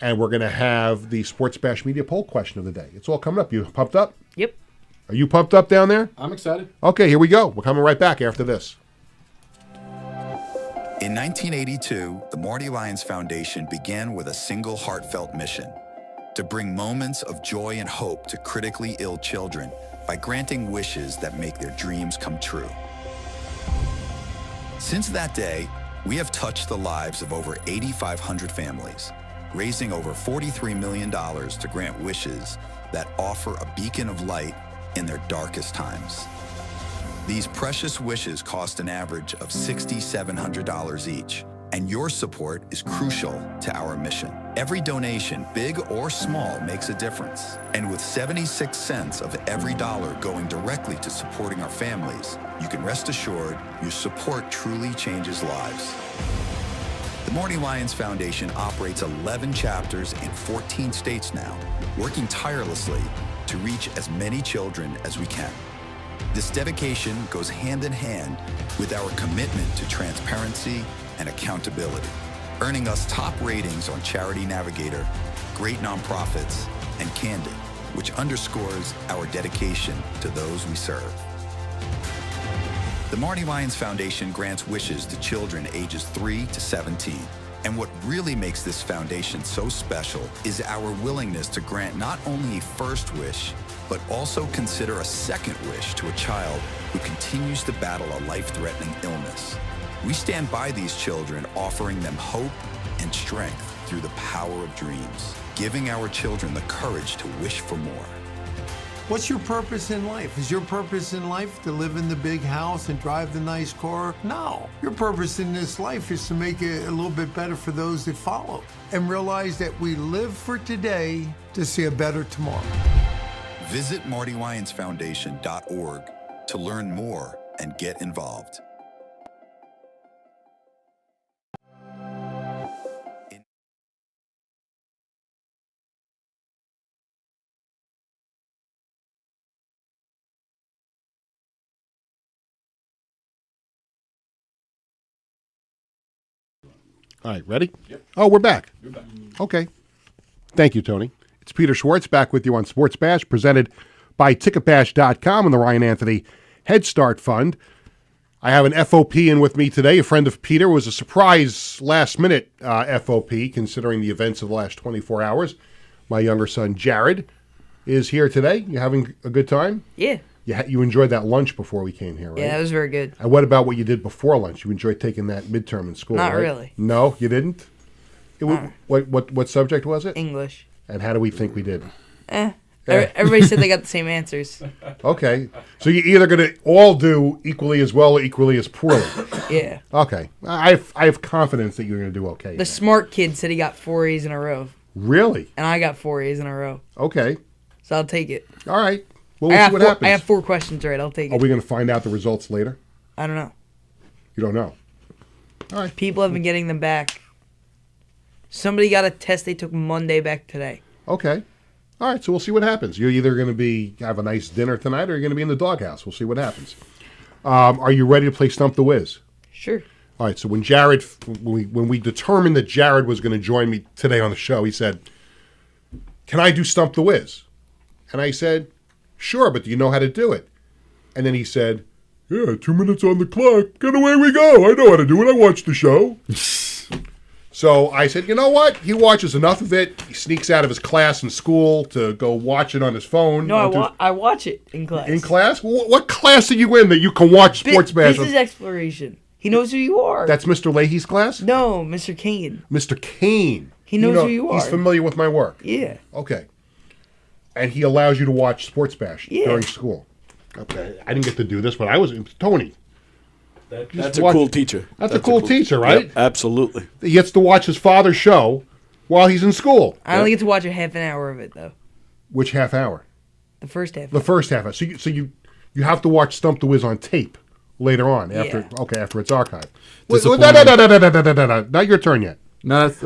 And we're going to have the Sports Bash Media poll question of the day. It's all coming up. You pumped up? Yep. Are you pumped up down there? I'm excited. Okay, here we go. We're coming right back after this. In 1982, the Marty Lyons Foundation began with a single heartfelt mission: to bring moments of joy and hope to critically ill children by granting wishes that make their dreams come true. Since that day, we have touched the lives of over 8,500 families, raising over $43 million to grant wishes that offer a beacon of light in their darkest times. These precious wishes cost an average of $6,700 each, and your support is crucial to our mission. Every donation, big or small, makes a difference. And with 76 cents of every dollar going directly to supporting our families, you can rest assured your support truly changes lives. The Morning Lions Foundation operates 11 chapters in 14 states now, working tirelessly to reach as many children as we can. This dedication goes hand in hand with our commitment to transparency and accountability, earning us top ratings on Charity Navigator, Great Nonprofits, and Candid, which underscores our dedication to those we serve. The Marty Lyons Foundation grants wishes to children ages 3 to 17. And what really makes this foundation so special is our willingness to grant not only a first wish, but also consider a second wish to a child who continues to battle a life-threatening illness. We stand by these children, offering them hope and strength through the power of dreams, giving our children the courage to wish for more. What's your purpose in life? Is your purpose in life to live in the big house and drive the nice car? No. Your purpose in this life is to make it a little bit better for those that follow and realize that we live for today to see a better tomorrow. Visit MartyLyonsFoundation.org to learn more and get involved. All right, ready? Yep. Oh, we're back. You're back. Okay. Thank you, Tony. It's Peter Schwartz back with you on Sports Bash, presented by Ticketbash.com and the Ryan Anthony Head Start Fund. I have an FOP in with me today. A friend of Peter. It was a surprise last-minute FOP, considering the events of the last 24 hours. My younger son, Jared, is here today. You having a good time? Yeah. You enjoyed that lunch before we came here, right? Yeah, that was very good. And what about what you did before lunch? You enjoyed taking that midterm in school, Not right? really. No, you didn't? What subject was it? English. And how do we think we did? Everybody said they got the same answers. Okay. So you're either going to all do equally as well or equally as poorly. Yeah. Okay. I have confidence that you're going to do okay. The smart kid said he got 4 A's in a row. Really? And I got 4 A's in a row. Okay. So I'll take it. All right. Well, we'll see what happens. I have 4 questions right. I'll take it. Are we going to find out the results later? I don't know. You don't know? All right. People have been getting them back. Somebody got a test they took Monday back today. Okay. All right, so we'll see what happens. You're either going to have a nice dinner tonight or you're going to be in the doghouse. We'll see what happens. Are you ready to play Stump the Wiz? Sure. All right, so when we determined that Jared was going to join me today on the show, he said, "Can I do Stump the Wiz?" And I said, "Sure, but do you know how to do it?" And then he said, "Yeah, 2 minutes on the clock, and away we go. I know how to do it. I watched the show." So I said, you know what? He watches enough of it. He sneaks out of his class in school to go watch it on his phone. No, I watch it in class. In class? What class are you in that you can watch Sports Bash? Business exploration. He knows who you are. That's Mr. Leahy's class? No, Mr. Kane. Mr. Kane. He knows who you are. He's familiar with my work. Yeah. Okay. And he allows you to watch Sports Bash during school. Okay. I didn't get to do this, but it was Tony. That's a cool teacher. That's a cool teacher, right? Yep, absolutely. He gets to watch his father's show while he's in school. I only get to watch a half an hour of it, though. Which half hour? The first half. The first half hour. So you have to watch Stump the Wiz on tape later on after it's archived. No. Not your turn yet. No, that's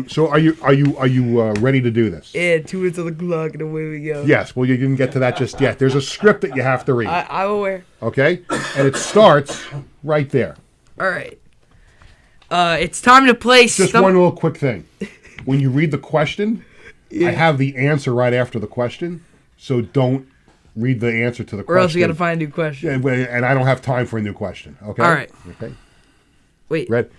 So are you ready to do this? Yeah, 2 minutes on the clock and away we go. Yes. Well, you didn't get to that just yet. There's a script that you have to read. I'm aware. Okay, and it starts right there. All right. It's time to play. Just one little quick thing. When you read the question, I have the answer right after the question, so don't read the answer to the question. Or else you got to find a new question. Yeah, and I don't have time for a new question. Okay. All right. Okay. Wait. Red.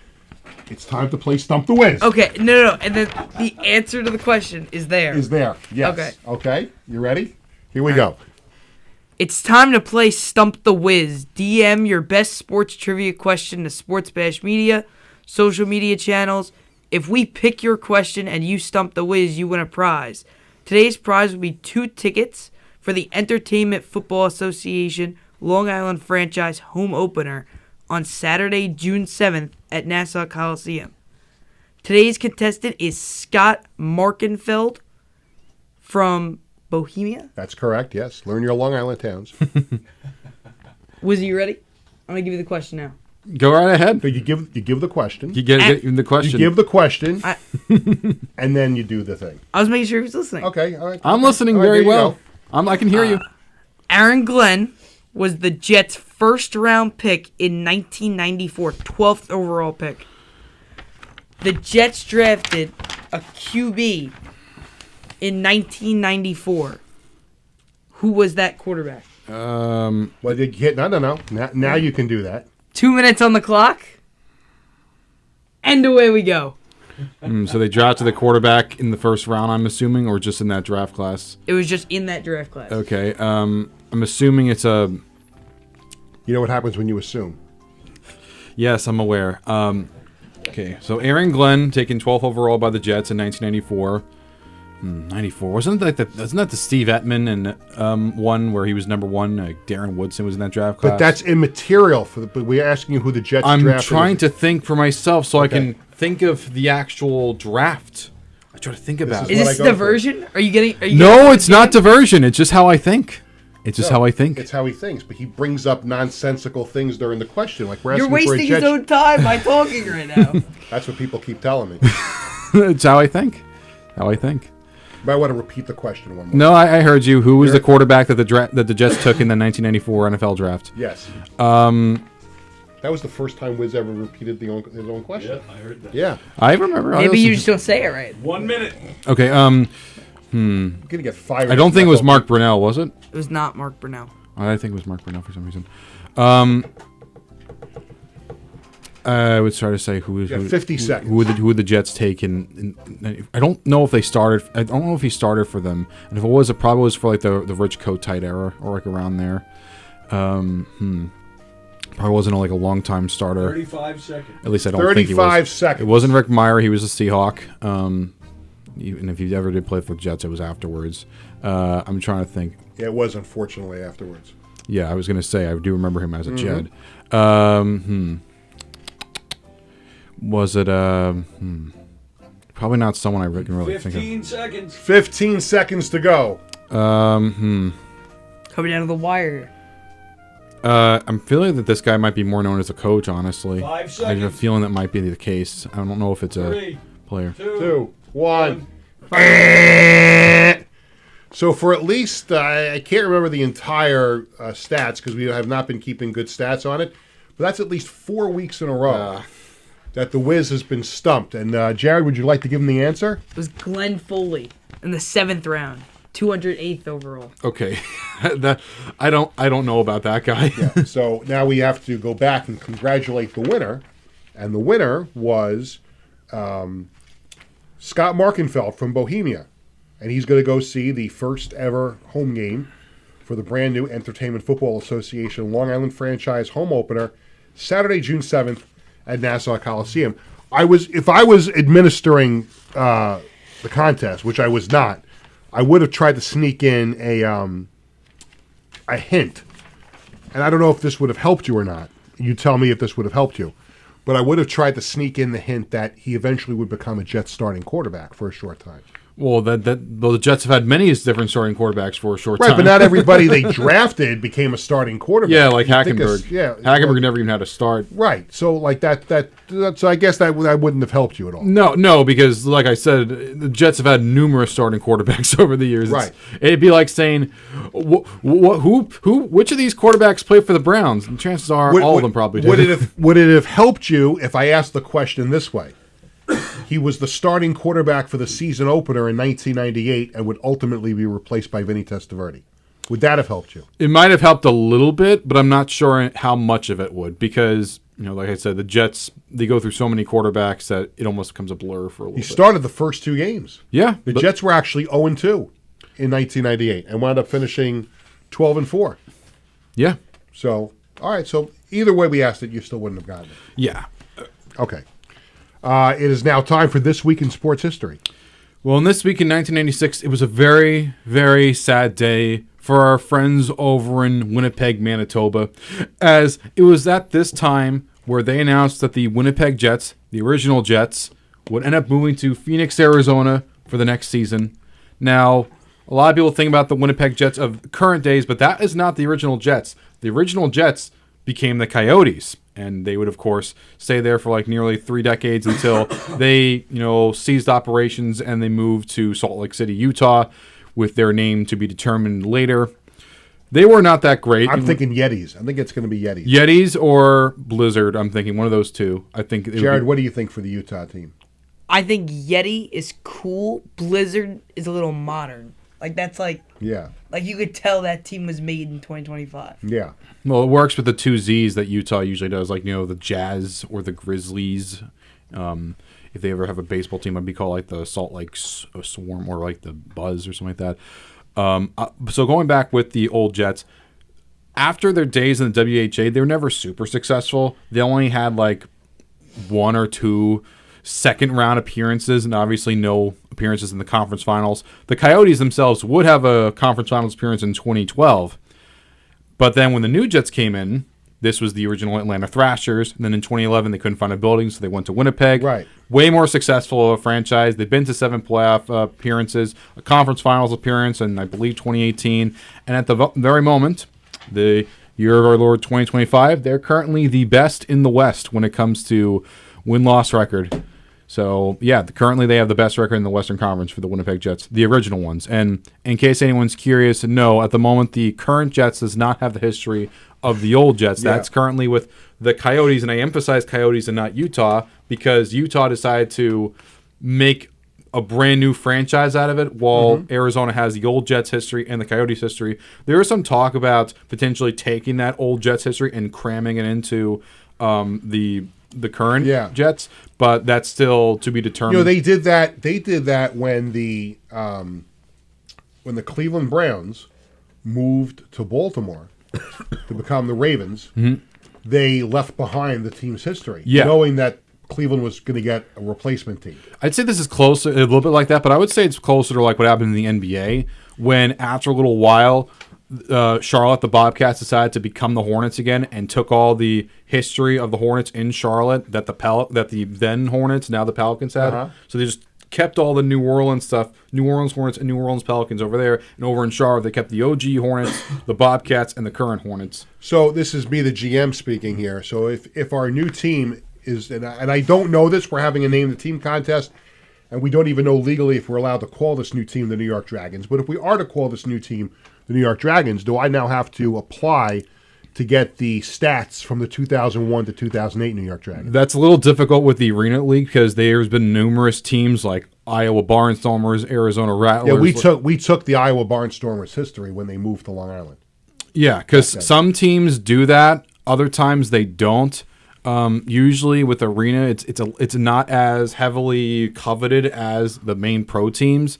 It's time to play Stump the Wiz. Okay, no. And then the answer to the question is there. Is there. Yes. Okay. Okay, you ready? Here we go. It's time to play Stump the Wiz. DM your best sports trivia question to Sports Bash Media, social media channels, If we pick your question and you stump the Wiz, you win a prize. Today's prize will be 2 tickets for the Entertainment Football Association Long Island franchise home opener on Saturday, June 7th at Nassau Coliseum. Today's contestant is Scott Markenfeld from Bohemia. That's correct, yes. Learn your Long Island towns. Wiz, you ready? I'm going to give you the question now. Go right ahead. So you give the question. You get the question. You give the question, and then you do the thing. I was making sure he was listening. Okay, all right. I'm okay. listening All right, very there you well. go. I can hear you. Aaron Glenn was the Jets' first-round pick in 1994, 12th overall pick. The Jets drafted a QB in 1994. Who was that quarterback? Well, you get no. Now you can do that. 2 minutes on the clock, and away we go. So they drafted the quarterback in the first round, I'm assuming, or just in that draft class? It was just in that draft class. Okay. I'm assuming it's a... You know what happens when you assume. Yes, I'm aware. Okay, so Aaron Glenn taken 12th overall by the Jets in 1994. 94. Wasn't that the Steve Ettman and one where he was number 1? Darren Woodson was in that draft class. But that's immaterial but we're asking you who the Jets drafted. I'm trying to think for myself so I can think of the actual draft. I try to think about it. Is this diversion? Are you getting? No, it's not diversion. It's just how I think. It's just how I think. It's how he thinks, but he brings up nonsensical things during the question. Like we're You're asking for a wasting Jets. his own time by talking right now. That's what people keep telling me. It's how I think. How I think. You might want to repeat the question one more. No, I heard you. Who was the quarterback that the Jets took in the 1994 NFL draft? Yes. That was the first time Wiz ever repeated his own question. Yeah, I heard that. Yeah. I remember. Maybe you just don't say it right. 1 minute. Okay. You're gonna get fired. I don't think it was Mark Brunell, was it? It was not Mark Brunell. I think it was Mark Brunell for some reason. I would try to say who 50 seconds. Who would the Jets take in I don't know if they started. I don't know if he started for them, and if it was, it probably was for like the Rich Kotite era or like around there. Probably wasn't like a long time starter. 35 seconds. At least I don't think he was. 35 seconds. It wasn't Rick Meyer. He was a Seahawk. Even if he ever did play for the Jets, it was afterwards. I'm trying to think. Yeah, it was unfortunately afterwards. Yeah, I was gonna say I do remember him as a Jed. Was it probably not someone I can really think of. 15 seconds. 15 seconds to go. Coming down to the wire. I'm feeling that this guy might be more known as a coach, honestly. 5 I have a seconds. feeling that might be the case. I don't know if it's a 3, player. 2, 1. So for at least, I can't remember the entire stats because we have not been keeping good stats on it, but that's at least 4 weeks in a row that the Wiz has been stumped. And Jared, would you like to give him the answer? It was Glenn Foley in the 7th round, 208th overall. Okay, I don't know about that guy. Yeah. So now we have to go back and congratulate the winner, and the winner was Scott Markenfeld from Bohemia, and he's going to go see the first ever home game for the brand new Entertainment Football Association Long Island franchise home opener, Saturday, June 7th at Nassau Coliseum. If I was administering the contest, which I was not, I would have tried to sneak in a hint, and I don't know if this would have helped you or not. You tell me if this would have helped you. But I would have tried to sneak in the hint that he eventually would become a Jets starting quarterback for a short time. Well, the Jets have had many different starting quarterbacks for a short time. Right, but not everybody they drafted became a starting quarterback. Yeah, like You'd think Hackenberg. Hackenberg never even had a start. Right, so like that. So I guess that wouldn't have helped you at all. No, because like I said, the Jets have had numerous starting quarterbacks over the years. Right. It'd be like saying, which of these quarterbacks play for the Browns? And chances are all of them probably did. Would it have helped you if I asked the question this way? He was the starting quarterback for the season opener in 1998 and would ultimately be replaced by Vinny Testaverde. Would that have helped you? It might have helped a little bit, but I'm not sure how much of it would because, like I said, the Jets, they go through so many quarterbacks that it almost becomes a blur for a little bit. He started the first 2 games. Yeah. The Jets were actually 0-2 in 1998 and wound up finishing 12-4. Yeah. So, all right. So either way we asked it, you still wouldn't have gotten it. Yeah. Okay. It is now time for This Week in Sports History. Well, in this week in 1996, it was a very, very sad day for our friends over in Winnipeg, Manitoba, as it was at this time where they announced that the Winnipeg Jets, the original Jets, would end up moving to Phoenix, Arizona for the next season. Now, a lot of people think about the Winnipeg Jets of current days, but that is not the original Jets. The original Jets became the Coyotes, and they would, of course, stay there for like nearly 3 decades until they, ceased operations and they moved to Salt Lake City, Utah, with their name to be determined later. They were not that great. I'm thinking Yetis. I think it's going to be Yetis. Yetis or Blizzard. I'm thinking one of those two. I think. Jared, what do you think for the Utah team? I think Yeti is cool. Blizzard is a little modern. Like that's like you could tell that team was made in 2025. Yeah. Well, it works with the 2 Z's that Utah usually does, like the Jazz or the Grizzlies. If they ever have a baseball team, I'd be called like the Salt Lake Swarm or like the Buzz or something like that. So going back with the old Jets, after their days in the WHA, they were never super successful. They only had like 1 or 2 second-round appearances and obviously no appearances in the conference finals. The Coyotes themselves would have a conference finals appearance in 2012. But then when the new Jets came in, this was the original Atlanta Thrashers. And then in 2011, they couldn't find a building, so they went to Winnipeg. Right. Way more successful of a franchise. They've been to 7 playoff appearances, a conference finals appearance in, I believe, 2018. And at the very moment, the year of our Lord 2025, they're currently the best in the West when it comes to win-loss record. So, yeah, currently they have the best record in the Western Conference for the Winnipeg Jets, the original ones. And in case anyone's curious, no, at the moment, the current Jets does not have the history of the old Jets. Yeah. That's currently with the Coyotes, and I emphasize Coyotes and not Utah because Utah decided to make a brand new franchise out of it while Arizona has the old Jets history and the Coyotes history. There is some talk about potentially taking that old Jets history and cramming it into the current Jets, but that's still to be determined. They did that. They did that when the Cleveland Browns moved to Baltimore to become the Ravens. They left behind the team's history, knowing that Cleveland was going to get a replacement team. I'd say this is closer, a little bit like that, but I would say it's closer to like what happened in the NBA when after a little while, Charlotte, the Bobcats, decided to become the Hornets again and took all the history of the Hornets in Charlotte that the then Hornets, now the Pelicans had. So they just kept all the New Orleans stuff, New Orleans Hornets and New Orleans Pelicans over there, and over in Charlotte they kept the OG Hornets, the Bobcats, and the current Hornets. So this is me, the GM, speaking here. So if our new team is, and I don't know this, we're having a name the team contest, and we don't even know legally if we're allowed to call this new team the New York Dragons. But if we are to call this new team the New York Dragons, do I now have to apply to get the stats from the 2001 to 2008 New York Dragons? That's a little difficult with the Arena League because there's been numerous teams like Iowa Barnstormers, Arizona Rattlers. Yeah, we took the Iowa Barnstormers history when they moved to Long Island. Yeah, because some teams do that, other times they don't. Usually with Arena, it's not as heavily coveted as the main pro teams.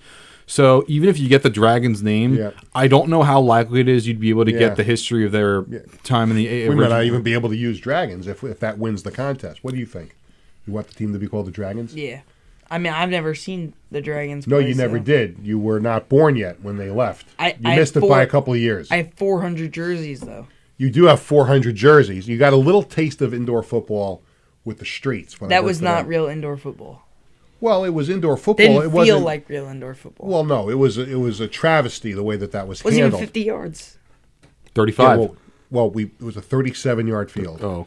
So even if you get the Dragons name, I don't know how likely it is you'd be able to get the history of their time in the We might not even be able to use Dragons if that wins the contest. What do you think? You want the team to be called the Dragons? Yeah. I mean, I've never seen the Dragons No, play, you never did. You were not born yet when they left. You I missed it by a couple of years. I have 400 jerseys, though. You do have 400 jerseys. You got a little taste of indoor football with the streets. That was not real indoor football. Well, it was indoor football. Didn't feel like real indoor football. Well, no, it was a travesty the way that was wasn't handled. even 50 yards. 35. Yeah, it was a 37-yard field. Oh.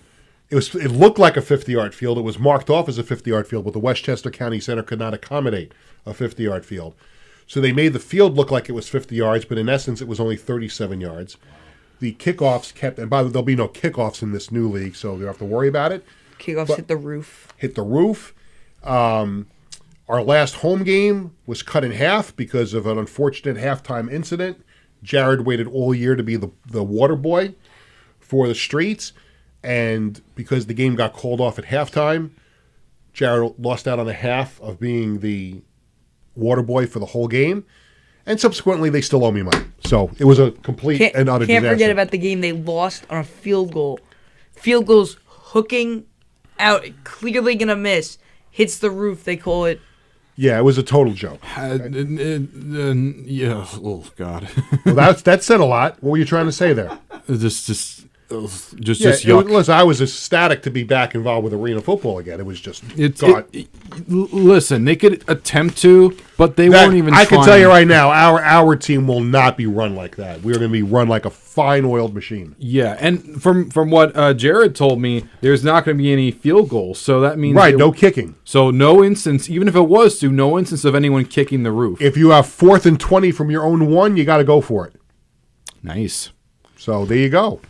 It looked like a 50-yard field. It was marked off as a 50-yard field, but the Westchester County Center could not accommodate a 50-yard field. So they made the field look like it was 50 yards, but in essence it was only 37 yards. The kickoffs kept, and by the way, there'll be no kickoffs in this new league, so you don't have to worry about it. Kickoffs hit the roof. Hit the roof. Our last home game was cut in half because of an unfortunate halftime incident. Jared waited all year to be the water boy for the streets, and because the game got called off at halftime, Jared lost out on a half of being the water boy for the whole game, and subsequently they still owe me money. So it was a complete and utter disaster. Can't forget about the game they lost on a field goal. Field goal's hooking out, clearly going to miss. hits the roof, they call it. Yeah, it was a total joke. Yeah. Oh God. Well, that said a lot. What were you trying to say there? just Yeah, yuck. listen, I was ecstatic to be back involved with arena football again. It was just listen, they could attempt to, but they won't even. I can tell you right now, our team will not be run like that. We're going to be run like a fine-oiled machine. Yeah, and from what Jared told me, there's not going to be any field goals, so that means No kicking. So no instance, even if it was to, no instance of anyone kicking the roof. If you have 4th and 20 from your own 1, you got to go for it. Nice. So there you go.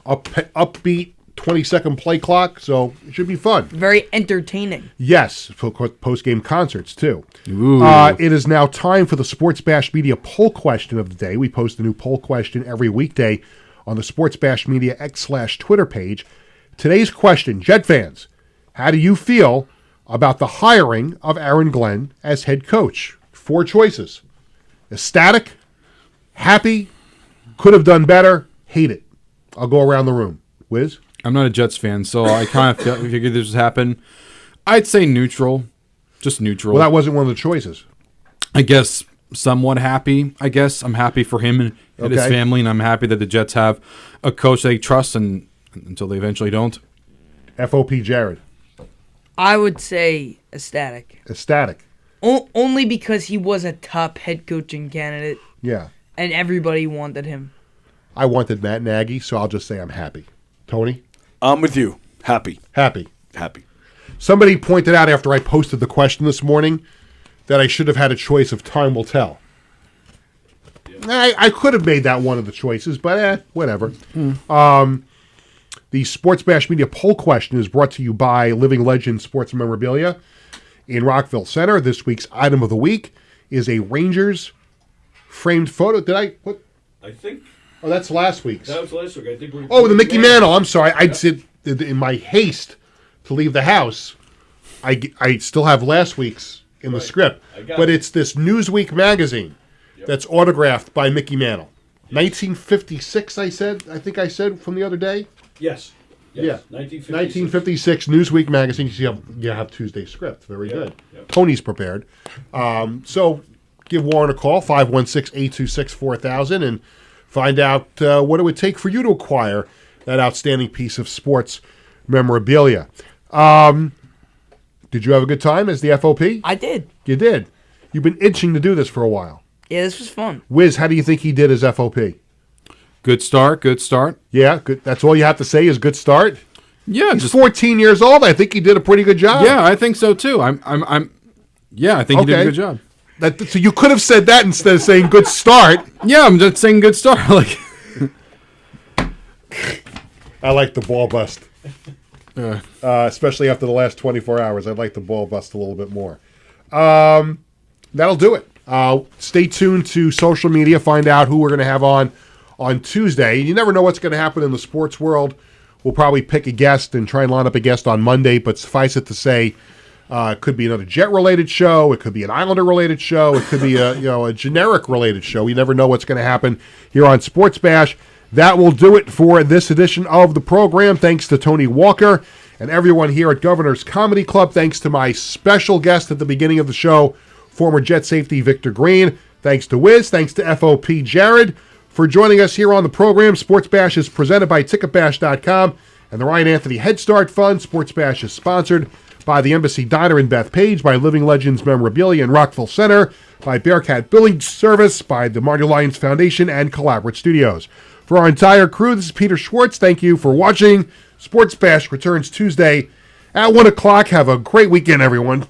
Upbeat 20-second play clock, so it should be fun. Very entertaining. Yes, for post-game concerts, too. Ooh. It is now time for the Sports Bash Media poll question of the day. We post a new poll question every weekday on the Sports Bash Media X/Twitter page. Today's question, Jet fans, how do you feel about the hiring of Aaron Glenn as head coach? 4 choices. Ecstatic, happy, could have done better, hate it. I'll go around the room. Wiz? I'm not a Jets fan, so I kind of figured this would happen. I'd say neutral. Just neutral. Well, that wasn't one of the choices. I guess somewhat happy. I guess I'm happy for him and his Okay. family, and I'm happy that the Jets have a coach they trust and until they eventually don't. FOP Jared. I would say ecstatic. Ecstatic. Only because he was a top head coaching candidate, Yeah. and everybody wanted him. I wanted Matt Nagy, so I'll just say I'm happy. Tony? I'm with you. Happy. Happy. Happy. Somebody pointed out after I posted the question this morning that I should have had a choice of time will tell. I could have made that one of the choices, but whatever. The Sports Bash Media poll question is brought to you by Living Legend Sports Memorabilia in Rockville Center. This week's item of the week is a Rangers framed photo. I think Oh, that's last week's. that was last week. I think we. Oh, the Mickey Mantle. I'm sorry. I said in my haste to leave the house, I still have last week's in the script. But it's this Newsweek magazine that's autographed by Mickey Mantle. 1956, I think I said from the other day. Yes. Yeah. 1956. 1956 Newsweek magazine. You have Tuesday script. Very good. Yep. Tony's prepared. So give Warren a call, 516-826-4000, and find out what it would take for you to acquire that outstanding piece of sports memorabilia. Did you have a good time as the FOP? I did. You did. You've been itching to do this for a while. Yeah, this was fun. Wiz, how do you think he did as FOP? Good start. Good start. Yeah, good. That's all you have to say is good start. Yeah, He's 14 years old. I think he did a pretty good job. Yeah, I think so too. Yeah, I think he did a good job. So you could have said that instead of saying good start. Yeah, I'm just saying good start. Like, I like the ball bust, especially after the last 24 hours. I'd like the ball bust a little bit more. That'll do it. Stay tuned to social media. Find out who we're going to have on Tuesday. You never know what's going to happen in the sports world. We'll probably pick a guest and try and line up a guest on Monday, but suffice it to say, it could be another Jet-related show. It could be an Islander-related show. It could be a generic-related show. You never know what's going to happen here on Sports Bash. That will do it for this edition of the program. Thanks to Tony Walker and everyone here at Governor's Comedy Club. Thanks to my special guest at the beginning of the show, former Jet safety Victor Green. Thanks to Wiz. Thanks to FOP Jared for joining us here on the program. Sports Bash is presented by Ticketbash.com and the Ryan Anthony Head Start Fund. Sports Bash is sponsored by the Embassy Diner in Bethpage, by Living Legends Memorabilia in Rockville Center, by Bearcat Billing Service, by the Marty Lyons Foundation, and Collaborate Studios. For our entire crew, this is Peter Schwartz. Thank you for watching. Sports Bash returns Tuesday at 1 o'clock. Have a great weekend, everyone.